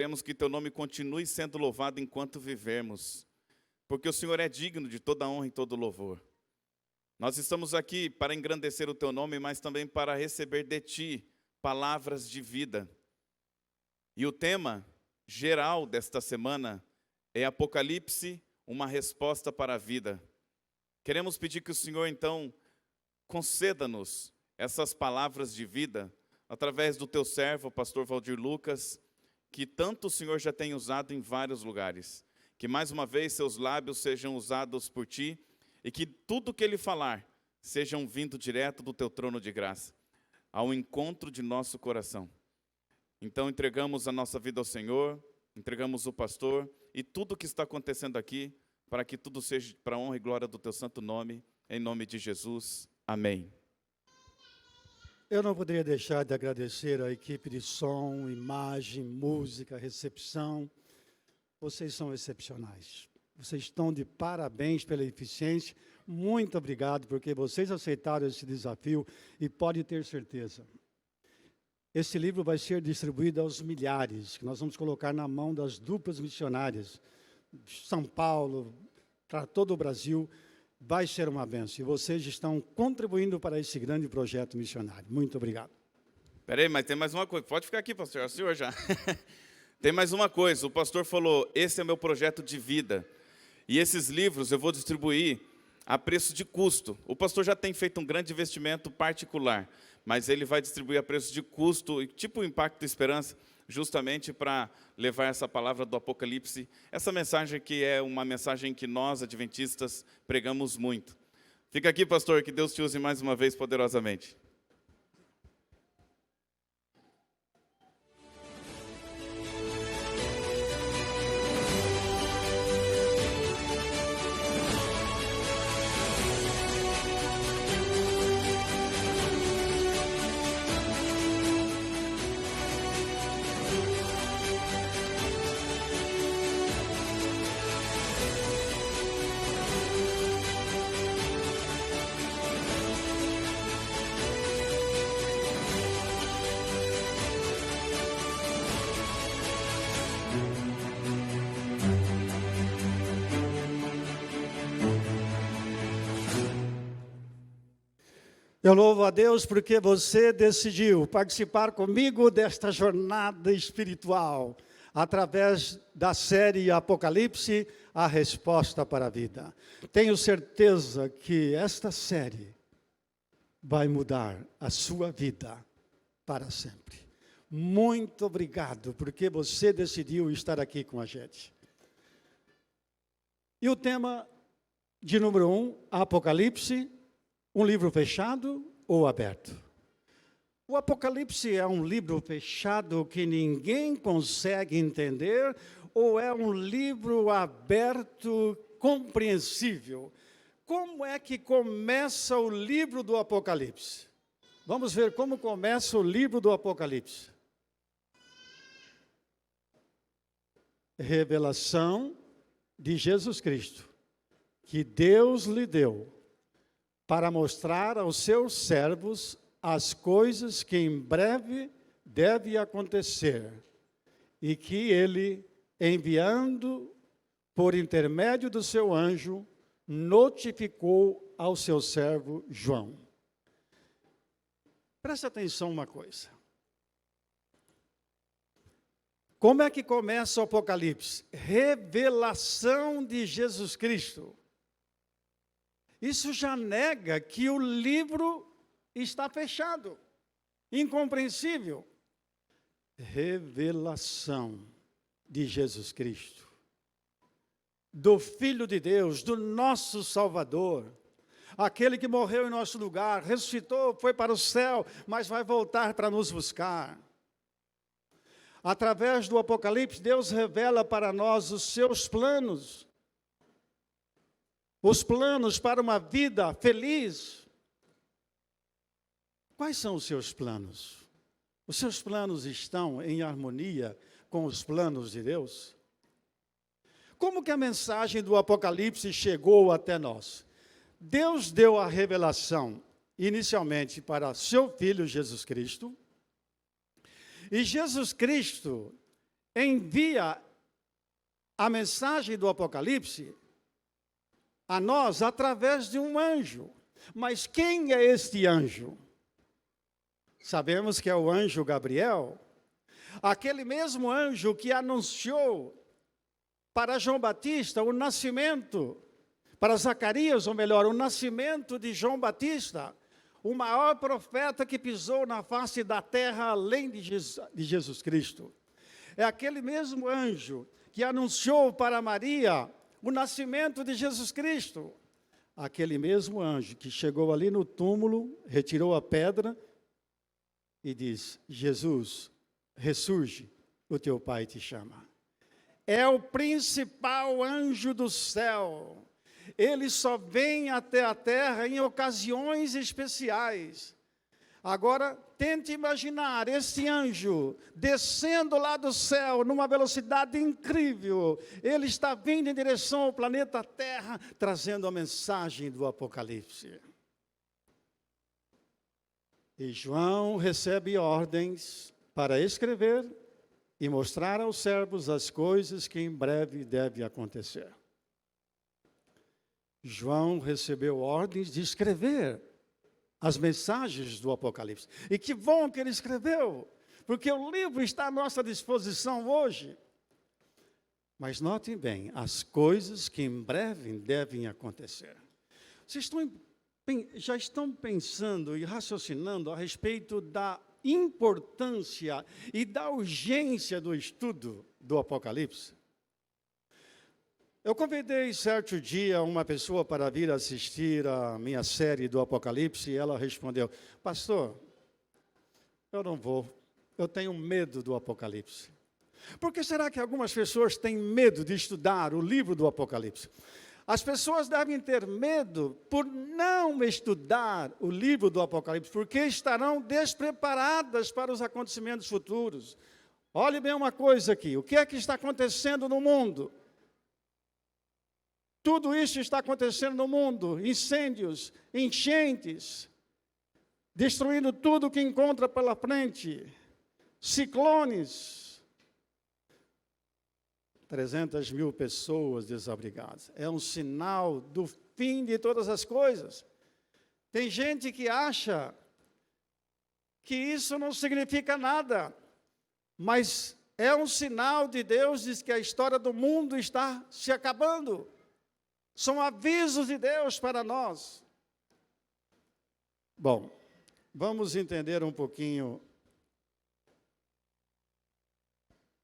Queremos que teu nome continue sendo louvado enquanto vivermos, porque o Senhor é digno de toda honra e todo louvor. Nós estamos aqui para engrandecer o teu nome, mas também para receber de ti palavras de vida. E o tema geral desta semana é Apocalipse, uma resposta para a vida. Queremos pedir que o Senhor, então, conceda-nos essas palavras de vida, através do teu servo, o pastor Valdir Lucas, que tanto o Senhor já tem usado em vários lugares. Que mais uma vez seus lábios sejam usados por ti, e que tudo que ele falar sejam vindo direto do teu trono de graça, ao encontro de nosso coração. Então entregamos a nossa vida ao Senhor, entregamos o pastor e tudo o que está acontecendo aqui, para que tudo seja para a honra e glória do teu santo nome, em nome de Jesus. Amém. Eu não poderia deixar de agradecer à equipe de som, imagem, música, recepção. Vocês são excepcionais. Vocês estão de parabéns pela eficiência. Muito obrigado, porque vocês aceitaram esse desafio e pode ter certeza. Esse livro vai ser distribuído aos milhares, que nós vamos colocar na mão das duplas missionárias, de São Paulo, para todo o Brasil. Vai ser uma bênção. E vocês estão contribuindo para esse grande projeto missionário. Muito obrigado. Espera aí, mas tem mais uma coisa. Pode ficar aqui, pastor, é o senhor já. Tem mais uma coisa. O pastor falou, esse é meu projeto de vida. E esses livros eu vou distribuir a preço de custo. O pastor já tem feito um grande investimento particular, mas ele vai distribuir a preço de custo, tipo o Impacto Esperança, justamente para levar essa palavra do Apocalipse, essa mensagem que é uma mensagem que nós, adventistas, pregamos muito. Fica aqui, pastor, que Deus te use mais uma vez poderosamente. Eu louvo a Deus porque você decidiu participar comigo desta jornada espiritual, através da série Apocalipse, a resposta para a vida. Tenho certeza que esta série vai mudar a sua vida para sempre. Muito obrigado, porque você decidiu estar aqui com a gente. E o tema de número 1, Apocalipse, um livro fechado ou aberto? O Apocalipse é um livro fechado que ninguém consegue entender, ou é um livro aberto, compreensível? Como é que começa o livro do Apocalipse? Vamos ver como começa o livro do Apocalipse. Revelação de Jesus Cristo, que Deus lhe deu, para mostrar aos seus servos as coisas que em breve devem acontecer, e que ele, enviando por intermédio do seu anjo, notificou ao seu servo João. Preste atenção uma coisa. Como é que começa o Apocalipse? Revelação de Jesus Cristo. Isso já nega que o livro está fechado, incompreensível. Revelação de Jesus Cristo, do Filho de Deus, do nosso Salvador, aquele que morreu em nosso lugar, ressuscitou, foi para o céu, mas vai voltar para nos buscar. Através do Apocalipse, Deus revela para nós os seus planos, os planos para uma vida feliz. Quais são os seus planos? Os seus planos estão em harmonia com os planos de Deus? Como que a mensagem do Apocalipse chegou até nós? Deus deu a revelação inicialmente para seu Filho Jesus Cristo, e Jesus Cristo envia a mensagem do Apocalipse a nós através de um anjo. Mas quem é este anjo? Sabemos que é o anjo Gabriel, aquele mesmo anjo que anunciou para João Batista o nascimento, para Zacarias, ou melhor, o nascimento de João Batista, o maior profeta que pisou na face da terra além de Jesus Cristo. É aquele mesmo anjo que anunciou para Maria o nascimento de Jesus Cristo. Aquele mesmo anjo que chegou ali no túmulo, retirou a pedra e diz: Jesus, ressurge, o teu pai te chama. É o principal anjo do céu. Ele só vem até a terra em ocasiões especiais. Agora, tente imaginar esse anjo descendo lá do céu numa velocidade incrível. Ele está vindo em direção ao planeta Terra, trazendo a mensagem do Apocalipse. E João recebe ordens para escrever e mostrar aos servos as coisas que em breve devem acontecer. João recebeu ordens de escrever as mensagens do Apocalipse. E que bom que ele escreveu, porque o livro está à nossa disposição hoje. Mas notem bem, as coisas que em breve devem acontecer. Vocês já estão pensando e raciocinando a respeito da importância e da urgência do estudo do Apocalipse? Eu convidei certo dia uma pessoa para vir assistir a minha série do Apocalipse e ela respondeu: pastor, eu não vou, eu tenho medo do Apocalipse. Por que será que algumas pessoas têm medo de estudar o livro do Apocalipse? As pessoas devem ter medo por não estudar o livro do Apocalipse, porque estarão despreparadas para os acontecimentos futuros. Olhe bem uma coisa aqui, o que é que está acontecendo no mundo? Tudo isso está acontecendo no mundo, incêndios, enchentes, destruindo tudo que encontra pela frente, ciclones, 300 mil pessoas desabrigadas. É um sinal do fim de todas as coisas. Tem gente que acha que isso não significa nada, mas é um sinal de Deus, diz que a história do mundo está se acabando. São avisos de Deus para nós. Bom, vamos entender um pouquinho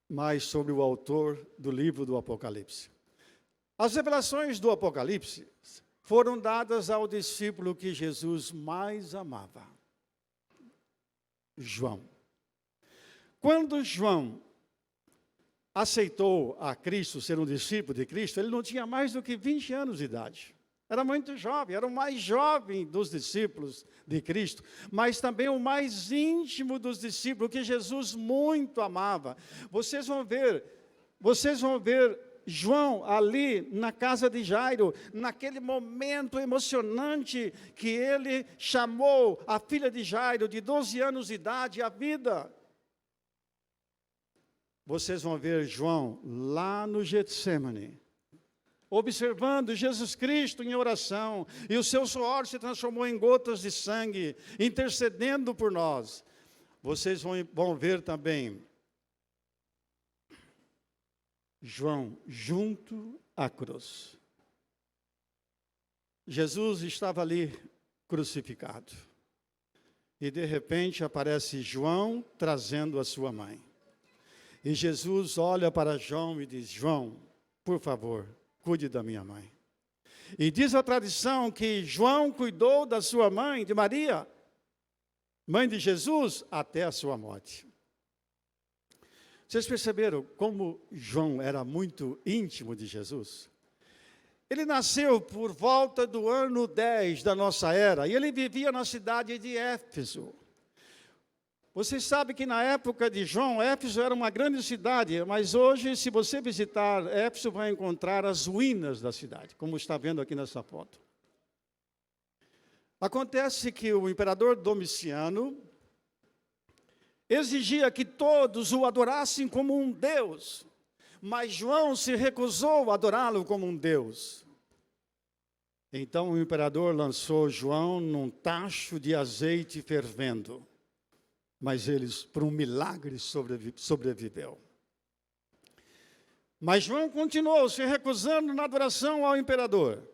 mais sobre o autor do livro do Apocalipse. As revelações do Apocalipse foram dadas ao discípulo que Jesus mais amava, João. Quando João aceitou a Cristo, ser um discípulo de Cristo, ele não tinha mais do que 20 anos de idade. Era muito jovem, era o mais jovem dos discípulos de Cristo, mas também o mais íntimo dos discípulos, que Jesus muito amava. Vocês vão ver João ali na casa de Jairo, naquele momento emocionante que ele chamou a filha de Jairo, de 12 anos de idade, à vida. Vocês vão ver João lá no Getsêmani, observando Jesus Cristo em oração, e o seu suor se transformou em gotas de sangue, intercedendo por nós. Vocês vão ver também João junto à cruz. Jesus estava ali crucificado, e de repente aparece João trazendo a sua mãe. E Jesus olha para João e diz: João, por favor, cuide da minha mãe. E diz a tradição que João cuidou da sua mãe, de Maria, mãe de Jesus, até a sua morte. Vocês perceberam como João era muito íntimo de Jesus? Ele nasceu por volta do ano 10 da nossa era, e ele vivia na cidade de Éfeso. Vocês sabem que na época de João, Éfeso era uma grande cidade, mas hoje, se você visitar Éfeso, vai encontrar as ruínas da cidade, como está vendo aqui nessa foto. Acontece que o imperador Domiciano, exigia que todos o adorassem como um Deus, mas João se recusou a adorá-lo como um Deus. Então o imperador lançou João num tacho de azeite fervendo, mas ele, por um milagre, sobreviveu. Mas João continuou se recusando na adoração ao imperador.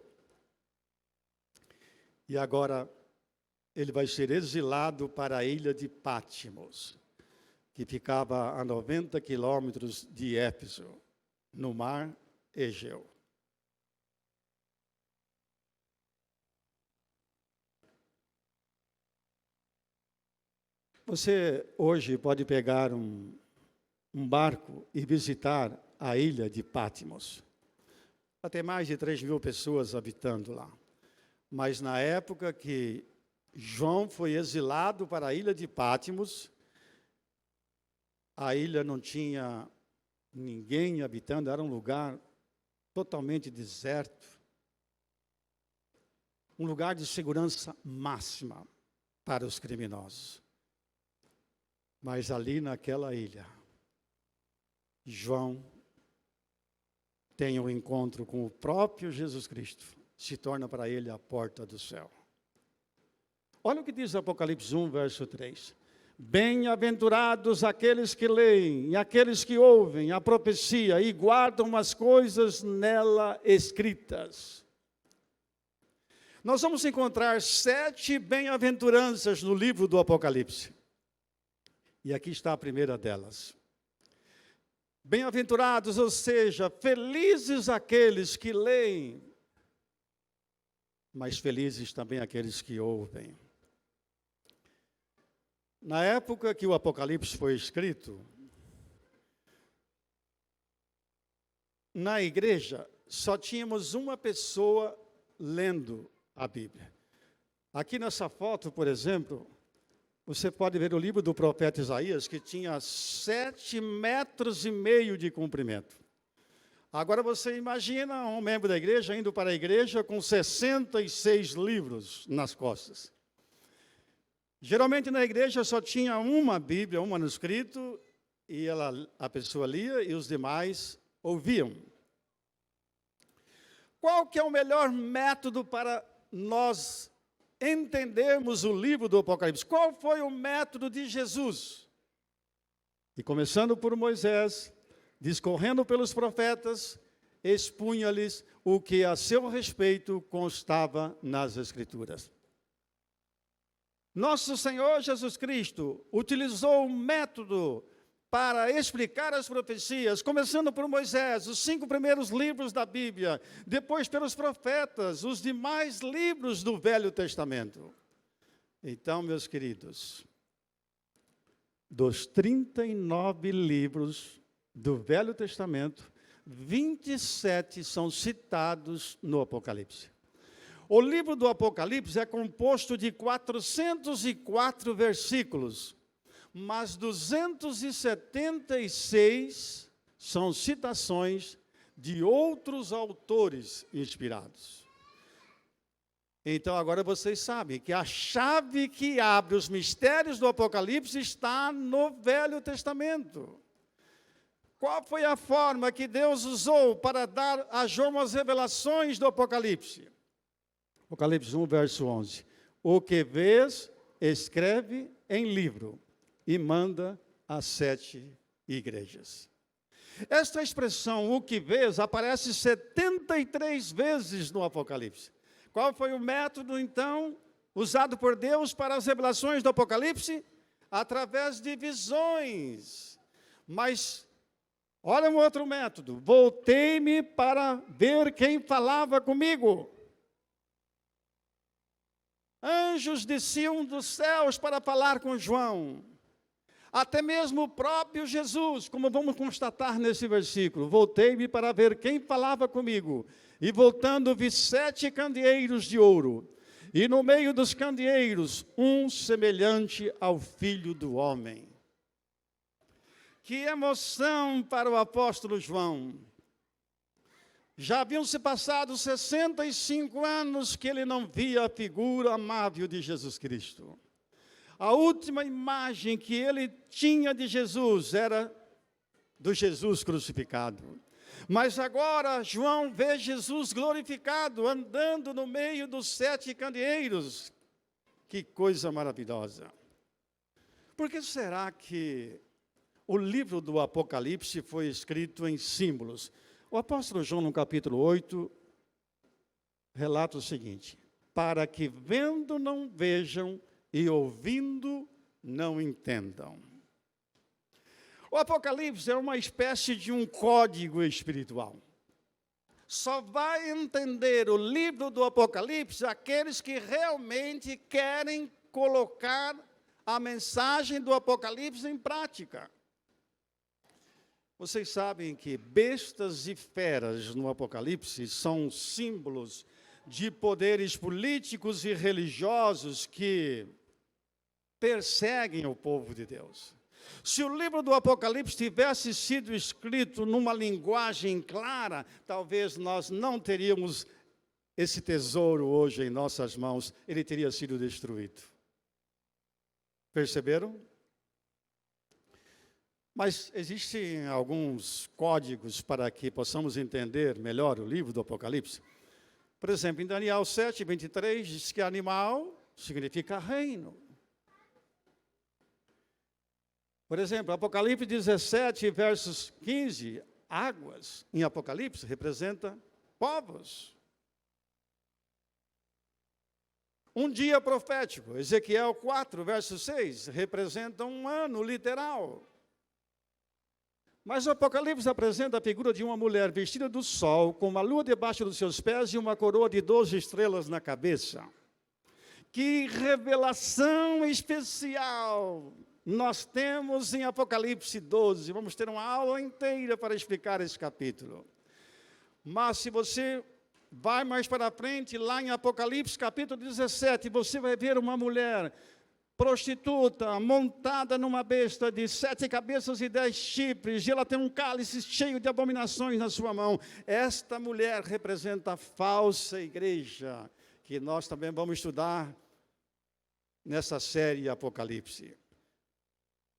E agora ele vai ser exilado para a ilha de Patmos, que ficava a 90 quilômetros de Éfeso, no mar Egeu. Você hoje pode pegar um barco e visitar a ilha de Patmos. Já tem mais de 3.000 pessoas habitando lá. Mas na época que João foi exilado para a ilha de Patmos, a ilha não tinha ninguém habitando, era um lugar totalmente deserto. Um lugar de segurança máxima para os criminosos. Mas ali naquela ilha, João tem um encontro com o próprio Jesus Cristo, se torna para ele a porta do céu. Olha o que diz Apocalipse 1, verso 3. Bem-aventurados aqueles que leem e aqueles que ouvem a profecia e guardam as coisas nela escritas. Nós vamos encontrar 7 bem-aventuranças no livro do Apocalipse. E aqui está a primeira delas. Bem-aventurados, ou seja, felizes aqueles que leem, mas felizes também aqueles que ouvem. Na época que o Apocalipse foi escrito, na igreja só tínhamos uma pessoa lendo a Bíblia. Aqui nessa foto, por exemplo, você pode ver o livro do profeta Isaías, que tinha 7,5 metros de comprimento. Agora você imagina um membro da igreja indo para a igreja com 66 livros nas costas. Geralmente na igreja só tinha uma Bíblia, um manuscrito, e a pessoa lia e os demais ouviam. Qual que é o melhor método para nós entendermos o livro do Apocalipse? Qual foi o método de Jesus? E começando por Moisés, discorrendo pelos profetas, expunha-lhes o que a seu respeito constava nas Escrituras. Nosso Senhor Jesus Cristo utilizou um método para explicar as profecias, começando por Moisés, os 5 primeiros livros da Bíblia, depois pelos profetas, os demais livros do Velho Testamento. Então, meus queridos, dos 39 livros do Velho Testamento, 27 são citados no Apocalipse. O livro do Apocalipse é composto de 404 versículos, mas 276 são citações de outros autores inspirados. Então, agora vocês sabem que a chave que abre os mistérios do Apocalipse está no Velho Testamento. Qual foi a forma que Deus usou para dar a João as revelações do Apocalipse? Apocalipse 1, verso 11. O que vês, escreve em livro e manda às 7 igrejas. Esta expressão, o que vês, aparece 73 vezes no Apocalipse. Qual foi o método, então, usado por Deus para as revelações do Apocalipse? Através de visões. Mas, olha um outro método. Voltei-me para ver quem falava comigo. Anjos desciam dos céus para falar com João. Até mesmo o próprio Jesus, como vamos constatar nesse versículo. Voltei-me para ver quem falava comigo. E voltando vi 7 candeeiros de ouro. E no meio dos candeeiros, um semelhante ao Filho do Homem. Que emoção para o apóstolo João. Já haviam se passado 65 anos que ele não via a figura amável de Jesus Cristo. A última imagem que ele tinha de Jesus era do Jesus crucificado. Mas agora João vê Jesus glorificado, andando no meio dos 7 candeeiros. Que coisa maravilhosa. Por que será que o livro do Apocalipse foi escrito em símbolos? O apóstolo João, no capítulo 8, relata o seguinte: para que vendo não vejam e ouvindo não entendam. O Apocalipse é uma espécie de um código espiritual. Só vai entender o livro do Apocalipse aqueles que realmente querem colocar a mensagem do Apocalipse em prática. Vocês sabem que bestas e feras no Apocalipse são símbolos de poderes políticos e religiosos que perseguem o povo de Deus. Se o livro do Apocalipse tivesse sido escrito numa linguagem clara, talvez nós não teríamos esse tesouro hoje em nossas mãos, ele teria sido destruído. Perceberam? Mas existem alguns códigos para que possamos entender melhor o livro do Apocalipse. Por exemplo, em Daniel 7, 23, diz que animal significa reino. Por exemplo, Apocalipse 17, versos 15, águas, em Apocalipse, representa povos. Um dia profético, Ezequiel 4, verso 6, representa um ano literal. Mas o Apocalipse apresenta a figura de uma mulher vestida do sol, com uma lua debaixo dos seus pés e uma coroa de 12 estrelas na cabeça. Que revelação especial nós temos em Apocalipse 12. Vamos ter uma aula inteira para explicar esse capítulo. Mas se você vai mais para frente, lá em Apocalipse capítulo 17, você vai ver uma mulher prostituta, montada numa besta de 7 cabeças e 10 chifres, e ela tem um cálice cheio de abominações na sua mão. Esta mulher representa a falsa igreja, que nós também vamos estudar nessa série Apocalipse.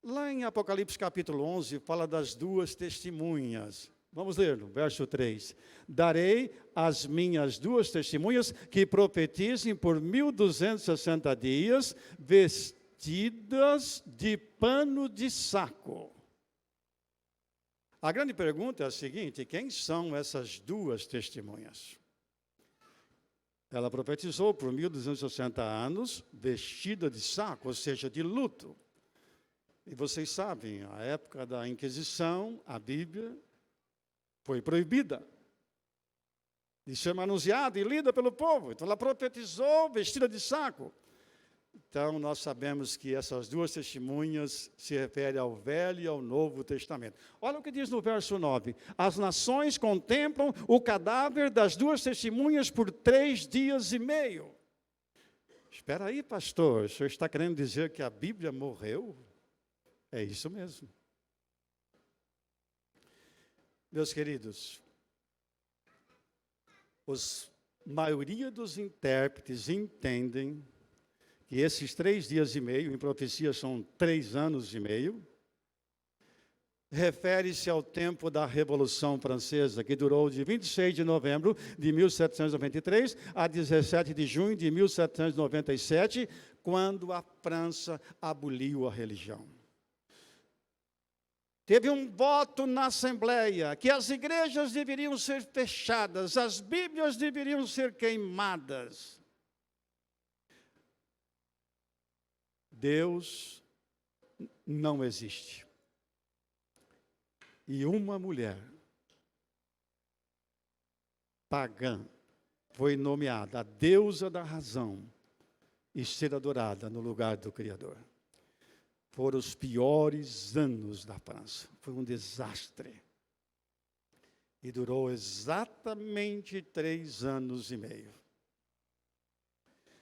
Lá em Apocalipse capítulo 11, fala das 2 testemunhas. Vamos ler no verso 3. Darei as minhas 2 testemunhas que profetizem por 1260 dias, vestidas de pano de saco. A grande pergunta é a seguinte: quem são essas 2 testemunhas? Ela profetizou por 1260 anos, vestida de saco, ou seja, de luto. E vocês sabem, a época da Inquisição, a Bíblia foi proibida de ser manuseada e lida pelo povo. Então, ela profetizou vestida de saco. Então, nós sabemos que essas 2 testemunhas se referem ao Velho e ao Novo Testamento. Olha o que diz no verso 9. As nações contemplam o cadáver das 2 testemunhas por 3 dias e meio. Espera aí, pastor, o senhor está querendo dizer que a Bíblia morreu? É isso mesmo. Meus queridos, a maioria dos intérpretes entendem que esses 3 dias e meio, em profecia são 3 anos e meio, refere-se ao tempo da Revolução Francesa, que durou de 26 de novembro de 1793 a 17 de junho de 1797, quando a França aboliu a religião. Teve um voto na Assembleia que as igrejas deveriam ser fechadas, as Bíblias deveriam ser queimadas. Deus não existe. E uma mulher pagã foi nomeada a deusa da razão e ser adorada no lugar do Criador. Foram os piores anos da França. Foi um desastre. E durou exatamente 3 anos e meio.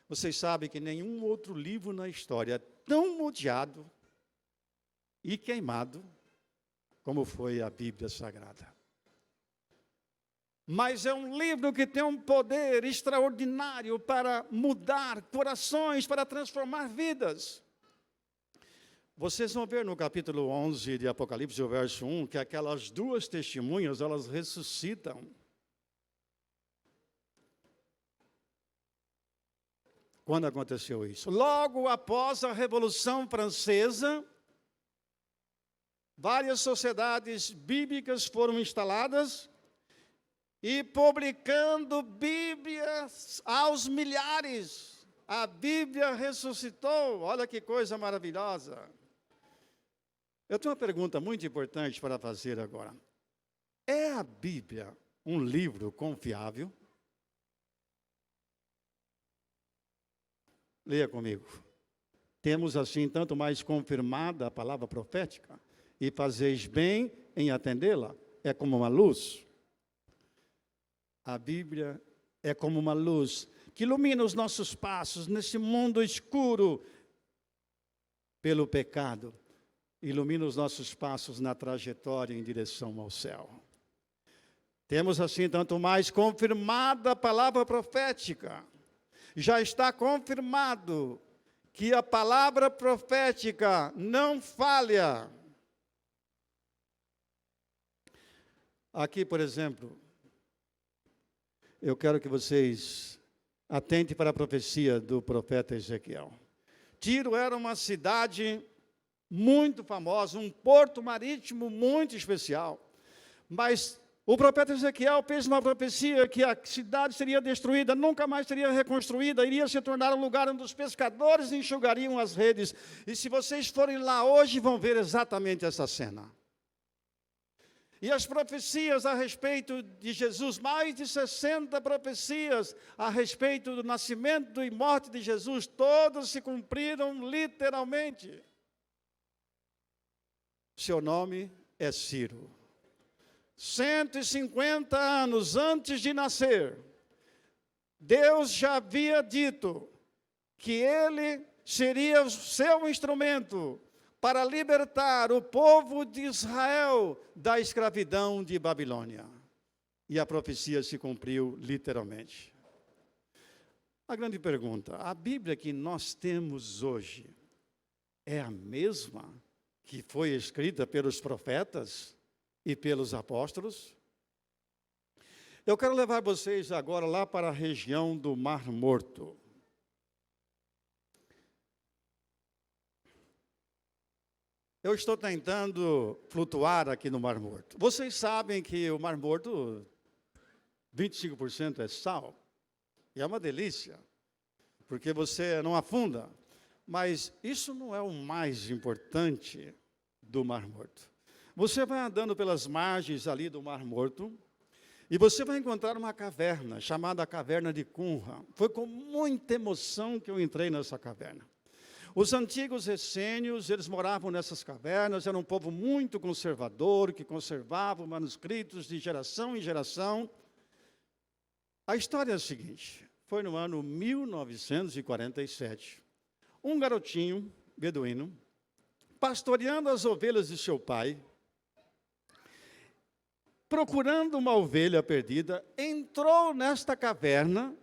Vocês sabem que nenhum outro livro na história é tão odiado e queimado como foi a Bíblia Sagrada. Mas é um livro que tem um poder extraordinário para mudar corações, para transformar vidas. Vocês vão ver no capítulo 11 de Apocalipse, o verso 1, que aquelas duas testemunhas, elas ressuscitam. Quando aconteceu isso? Logo após a Revolução Francesa, várias sociedades bíblicas foram instaladas e publicando Bíblias aos milhares. A Bíblia ressuscitou. Olha que coisa maravilhosa. Eu tenho uma pergunta muito importante para fazer agora. É a Bíblia um livro confiável? Leia comigo. Temos assim tanto mais confirmada a palavra profética, e fazeis bem em atendê-la. É como uma luz. A Bíblia é como uma luz que ilumina os nossos passos nesse mundo escuro pelo pecado. Ilumina os nossos passos na trajetória em direção ao céu. Temos assim tanto mais confirmada a palavra profética. Já está confirmado que a palavra profética não falha. Aqui, por exemplo, eu quero que vocês atentem para a profecia do profeta Ezequiel. Tiro era uma cidade muito famosa, um porto marítimo muito especial. Mas o profeta Ezequiel fez uma profecia que a cidade seria destruída, nunca mais seria reconstruída, iria se tornar um lugar onde os pescadores enxugariam as redes. E se vocês forem lá hoje, vão ver exatamente essa cena. E as profecias a respeito de Jesus, mais de 60 profecias a respeito do nascimento e morte de Jesus, todas se cumpriram literalmente. Seu nome é Ciro. 150 anos antes de nascer, Deus já havia dito que ele seria o seu instrumento para libertar o povo de Israel da escravidão de Babilônia. E a profecia se cumpriu literalmente. A grande pergunta, a Bíblia que nós temos hoje é a mesma que foi escrita pelos profetas e pelos apóstolos? Eu quero levar vocês agora lá para a região do Mar Morto. Eu estou tentando flutuar aqui no Mar Morto. Vocês sabem que o Mar Morto, 25% é sal. E é uma delícia, porque você não afunda. Mas isso não é o mais importante do Mar Morto. Você vai andando pelas margens ali do Mar Morto, e você vai encontrar uma caverna, chamada Caverna de Qumran. Foi com muita emoção que eu entrei nessa caverna. Os antigos essênios, eles moravam nessas cavernas, era um povo muito conservador, que conservava manuscritos de geração em geração. A história é a seguinte, foi no ano 1947, um garotinho beduíno, pastoreando as ovelhas de seu pai, procurando uma ovelha perdida, entrou nesta caverna,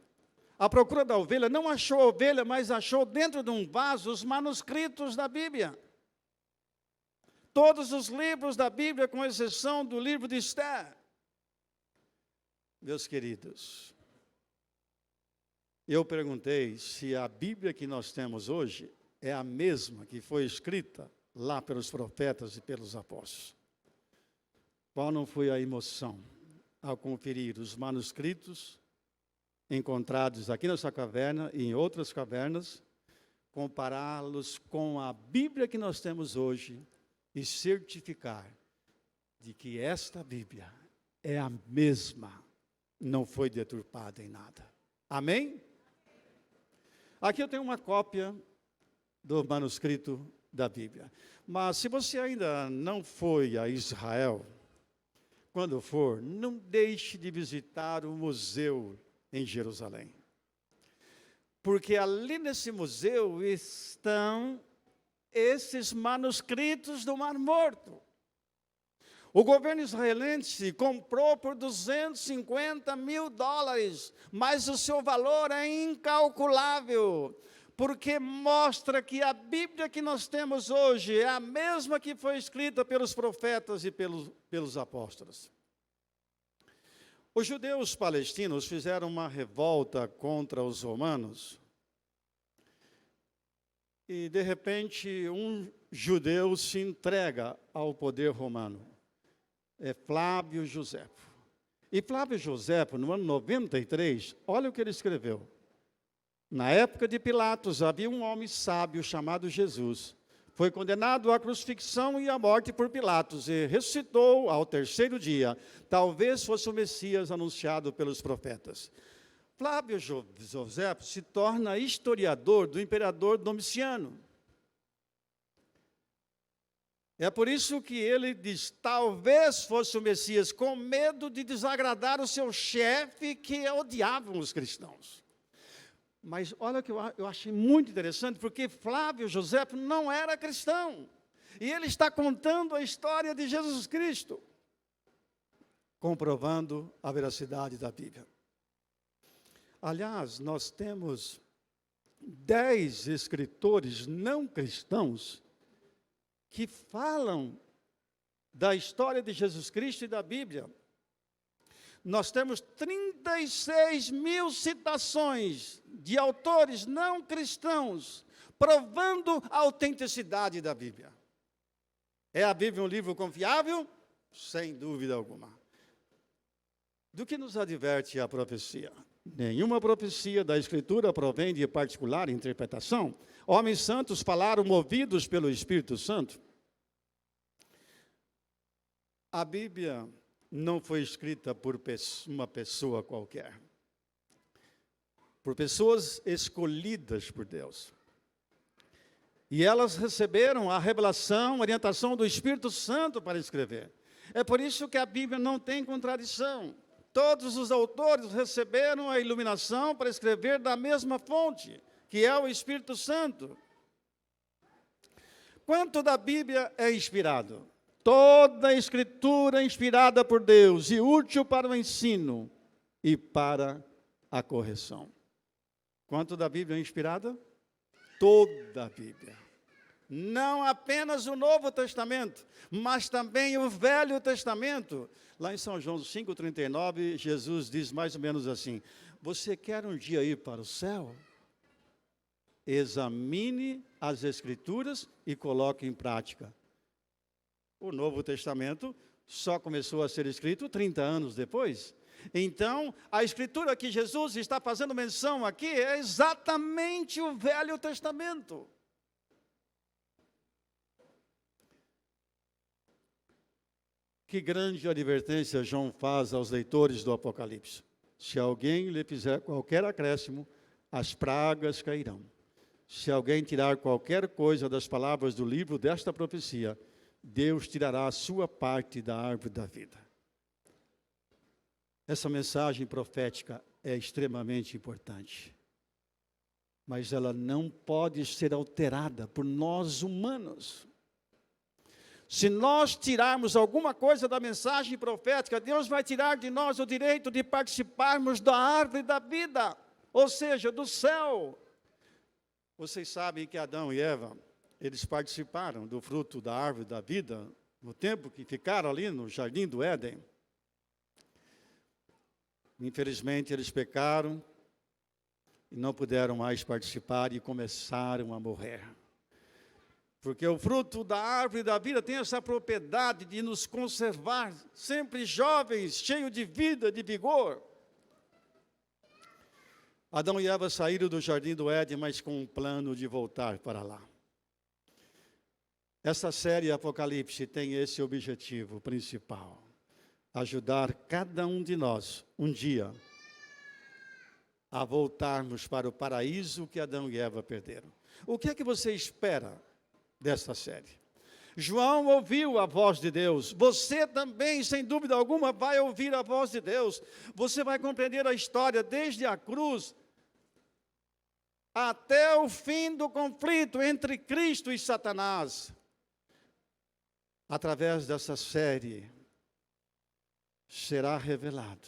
à procura da ovelha, não achou a ovelha, mas achou dentro de um vaso os manuscritos da Bíblia. Todos os livros da Bíblia, com exceção do livro de Esther. Meus queridos, eu perguntei se a Bíblia que nós temos hoje é a mesma que foi escrita lá pelos profetas e pelos apóstolos. Qual não foi a emoção ao conferir os manuscritos encontrados aqui nessa caverna e em outras cavernas, compará-los com a Bíblia que nós temos hoje e certificar de que esta Bíblia é a mesma, não foi deturpada em nada. Amém? Aqui eu tenho uma cópia do manuscrito da Bíblia. Mas se você ainda não foi a Israel, quando for, não deixe de visitar o museu em Jerusalém. Porque ali nesse museu estão esses manuscritos do Mar Morto. O governo israelense comprou por $250 mil, mas o seu valor é incalculável, porque mostra que a Bíblia que nós temos hoje é a mesma que foi escrita pelos profetas e pelos apóstolos. Os judeus palestinos fizeram uma revolta contra os romanos e, de repente, um judeu se entrega ao poder romano. É Flávio Josefo. E Flávio Josefo, no ano 93, olha o que ele escreveu. Na época de Pilatos, havia um homem sábio chamado Jesus. Foi condenado à crucifixão e à morte por Pilatos e ressuscitou ao terceiro dia. Talvez fosse o Messias anunciado pelos profetas. Flávio Josefo se torna historiador do imperador Domiciano. É por isso que ele diz, talvez fosse o Messias, com medo de desagradar o seu chefe, que odiavam os cristãos. Mas olha o que eu achei muito interessante, porque Flávio Josefo não era cristão. E ele está contando a história de Jesus Cristo, comprovando a veracidade da Bíblia. Aliás, nós temos 10 escritores não cristãos que falam da história de Jesus Cristo e da Bíblia. Nós temos 36 mil citações de autores não cristãos, provando a autenticidade da Bíblia. É a Bíblia um livro confiável? Sem dúvida alguma. Do que nos adverte a profecia? Nenhuma profecia da Escritura provém de particular interpretação. Homens santos falaram movidos pelo Espírito Santo. A Bíblia não foi escrita por uma pessoa qualquer. Por pessoas escolhidas por Deus. E elas receberam a revelação, a orientação do Espírito Santo para escrever. É por isso que a Bíblia não tem contradição. Todos os autores receberam a iluminação para escrever da mesma fonte, que é o Espírito Santo. Quanto da Bíblia é inspirado? Toda a Escritura é inspirada por Deus e útil para o ensino e para a correção. Quanto da Bíblia é inspirada? Toda a Bíblia. Não apenas o Novo Testamento, mas também o Velho Testamento. Lá em São João 5,39, Jesus diz mais ou menos assim, você quer um dia ir para o céu? Examine as Escrituras e coloque em prática. O Novo Testamento só começou a ser escrito 30 anos depois. Então, a Escritura que Jesus está fazendo menção aqui é exatamente o Velho Testamento. Que grande advertência João faz aos leitores do Apocalipse. Se alguém lhe fizer qualquer acréscimo, as pragas cairão. Se alguém tirar qualquer coisa das palavras do livro desta profecia, Deus tirará a sua parte da árvore da vida. Essa mensagem profética é extremamente importante. Mas ela não pode ser alterada por nós humanos. Se nós tirarmos alguma coisa da mensagem profética, Deus vai tirar de nós o direito de participarmos da árvore da vida, ou seja, do céu. Vocês sabem que Adão e Eva, eles participaram do fruto da árvore da vida no tempo que ficaram ali no jardim do Éden. Infelizmente, eles pecaram e não puderam mais participar e começaram a morrer. Porque o fruto da árvore da vida tem essa propriedade de nos conservar sempre jovens, cheios de vida, de vigor. Adão e Eva saíram do jardim do Éden, mas com um plano de voltar para lá. Essa série Apocalipse tem esse objetivo principal: ajudar cada um de nós, um dia, a voltarmos para o paraíso que Adão e Eva perderam. O que é que você espera desta série? João ouviu a voz de Deus. Você também, sem dúvida alguma, vai ouvir a voz de Deus. Você vai compreender a história desde a cruz até o fim do conflito entre Cristo e Satanás. Através dessa série será revelado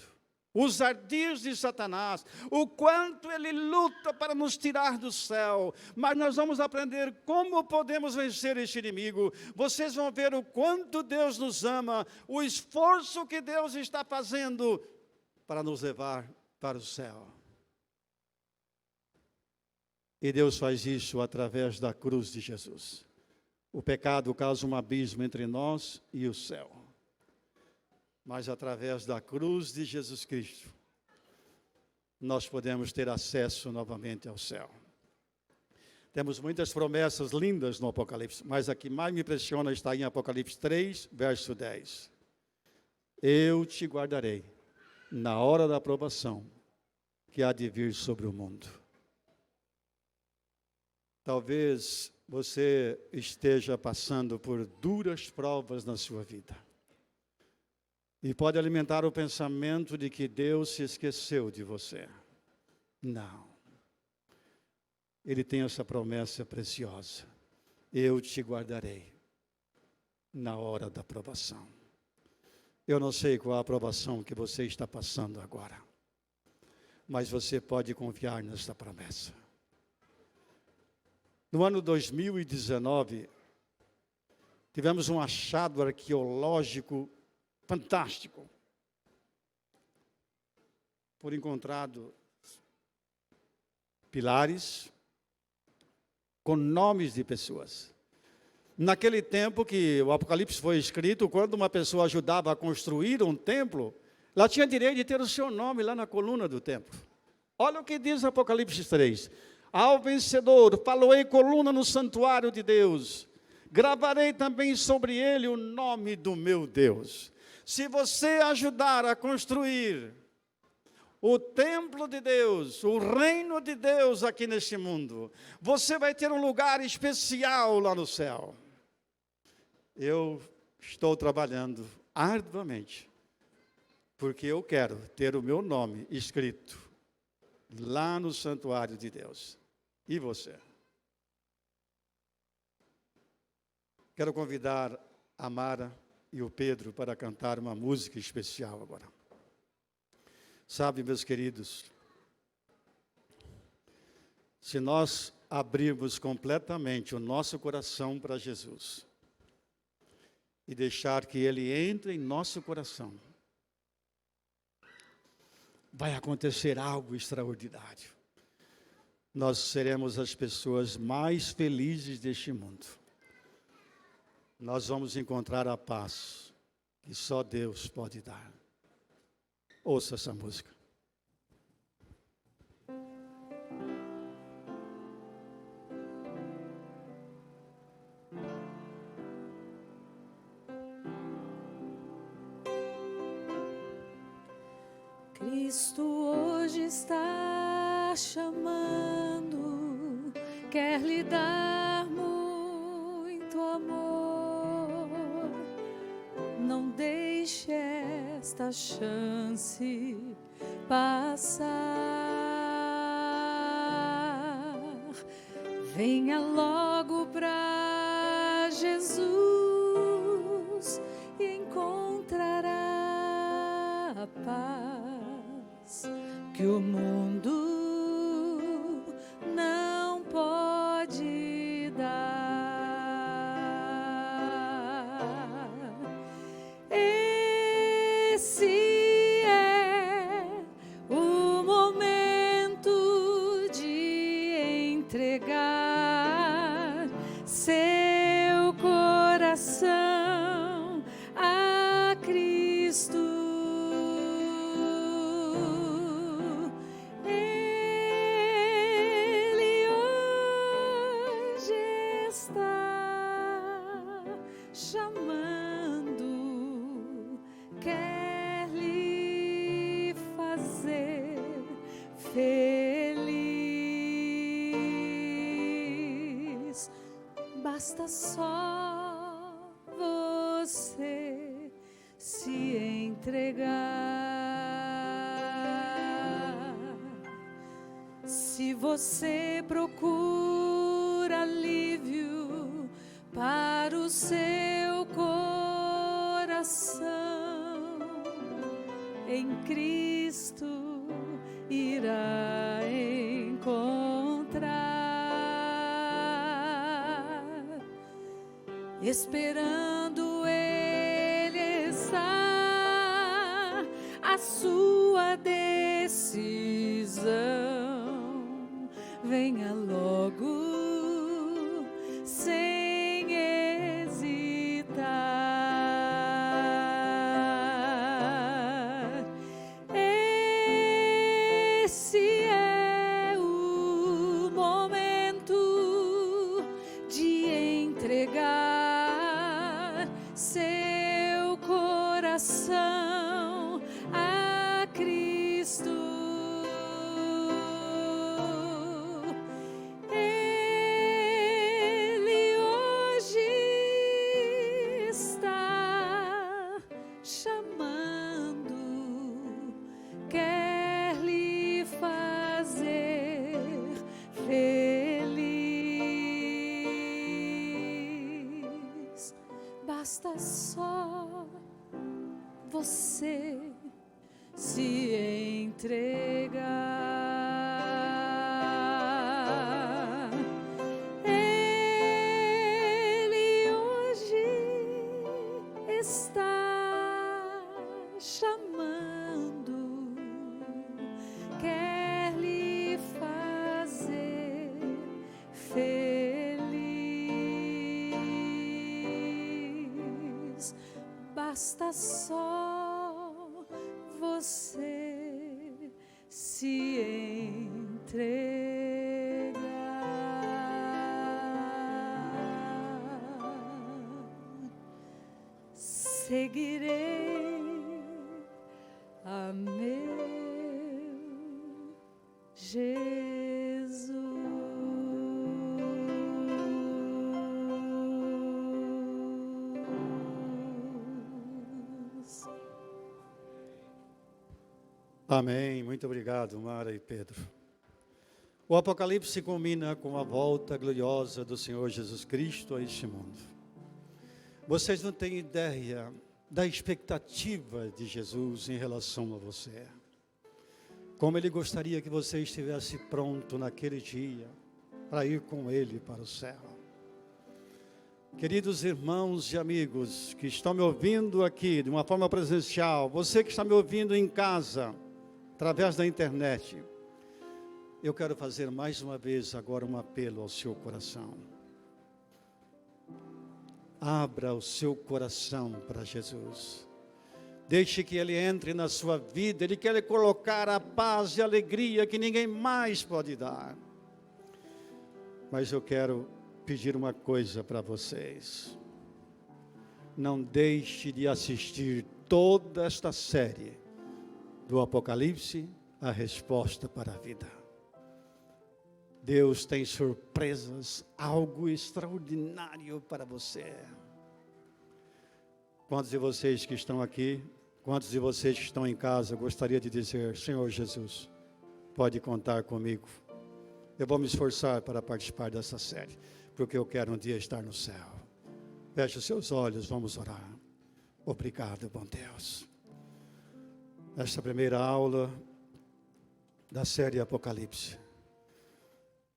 os ardis de Satanás, o quanto ele luta para nos tirar do céu, mas nós vamos aprender como podemos vencer este inimigo. Vocês vão ver o quanto Deus nos ama, o esforço que Deus está fazendo para nos levar para o céu. E Deus faz isso através da cruz de Jesus. O pecado causa um abismo entre nós e o céu. Mas através da cruz de Jesus Cristo, nós podemos ter acesso novamente ao céu. Temos muitas promessas lindas no Apocalipse, mas a que mais me impressiona está em Apocalipse 3, verso 10. Eu te guardarei na hora da aprovação que há de vir sobre o mundo. Talvez você esteja passando por duras provas na sua vida. E pode alimentar o pensamento de que Deus se esqueceu de você. Não. Ele tem essa promessa preciosa. Eu te guardarei na hora da aprovação. Eu não sei qual a aprovação que você está passando agora, mas você pode confiar nessa promessa. No ano 2019, tivemos um achado arqueológico fantástico. Foram encontrados pilares com nomes de pessoas. Naquele tempo que o Apocalipse foi escrito, quando uma pessoa ajudava a construir um templo, ela tinha direito de ter o seu nome lá na coluna do templo. Olha o que diz Apocalipse 3. Ao vencedor, faloei coluna no santuário de Deus. Gravarei também sobre ele o nome do meu Deus. Se você ajudar a construir o templo de Deus, o reino de Deus aqui neste mundo, você vai ter um lugar especial lá no céu. Eu estou trabalhando arduamente, porque eu quero ter o meu nome escrito lá no santuário de Deus. E você? Quero convidar a Mara e o Pedro para cantar uma música especial agora. Sabe, meus queridos, se nós abrirmos completamente o nosso coração para Jesus e deixar que Ele entre em nosso coração, vai acontecer algo extraordinário. Nós seremos as pessoas mais felizes deste mundo. Nós vamos encontrar a paz que só Deus pode dar. Ouça essa música. Cristo hoje está chamando, quer lhe dar muito amor. Não deixe esta chance passar. Venha logo para Jesus e encontrará a paz que o mundo não pode dar. Esse é o momento de entregar seu coração a Cristo. Ele hoje está chamando, quer lhe fazer feliz. Basta só você se entregar. Se você procura alívio para o seu coração, em Cristo irá encontrar, esperando Ele está a sua decisão. Venha logo sem hesitar. Esse é o momento de entregar seu coração a Cristo. Ele hoje está chamando, quer lhe fazer feliz. Basta só você se entregar. Ele hoje está chamando, quer lhe fazer feliz. Basta só você se entregar. Seguirei a meu Jesus. Amém. Muito obrigado, Mara e Pedro. O Apocalipse culmina com a volta gloriosa do Senhor Jesus Cristo a este mundo. Vocês não têm ideia da expectativa de Jesus em relação a você. Como Ele gostaria que você estivesse pronto naquele dia para ir com Ele para o céu. Queridos irmãos e amigos que estão me ouvindo aqui de uma forma presencial, você que está me ouvindo em casa, através da internet, eu quero fazer mais uma vez agora um apelo ao seu coração. Abra o seu coração para Jesus. Deixe que Ele entre na sua vida. Ele quer lhe colocar a paz e a alegria que ninguém mais pode dar. Mas eu quero pedir uma coisa para vocês. Não deixe de assistir toda esta série do Apocalipse, a resposta para a vida. Deus tem surpresas, algo extraordinário para você. Quantos de vocês que estão aqui, quantos de vocês que estão em casa, gostaria de dizer: Senhor Jesus, pode contar comigo. Eu vou me esforçar para participar dessa série, porque eu quero um dia estar no céu. Feche os seus olhos, vamos orar. Obrigado, bom Deus. Esta primeira aula da série Apocalipse,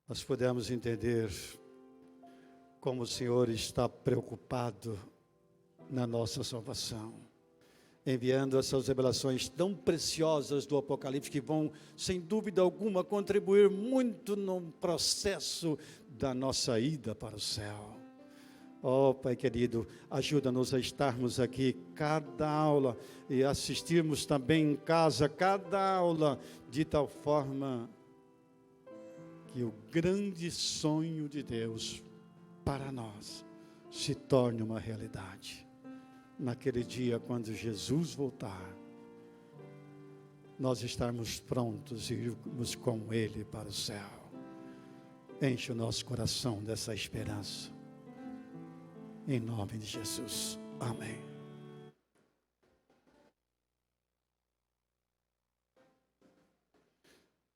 nós podemos entender como o Senhor está preocupado na nossa salvação, enviando essas revelações tão preciosas do Apocalipse, que vão, sem dúvida alguma, contribuir muito no processo da nossa ida para o céu. Oh, Pai querido, ajuda-nos a estarmos aqui cada aula e assistirmos também em casa cada aula, de tal forma que o grande sonho de Deus para nós se torne uma realidade. Naquele dia, quando Jesus voltar, nós estarmos prontos e irmos com Ele para o céu. Enche o nosso coração dessa esperança. Em nome de Jesus. Amém.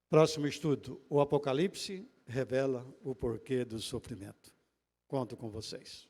Próximo estudo. O Apocalipse revela o porquê do sofrimento. Conto com vocês.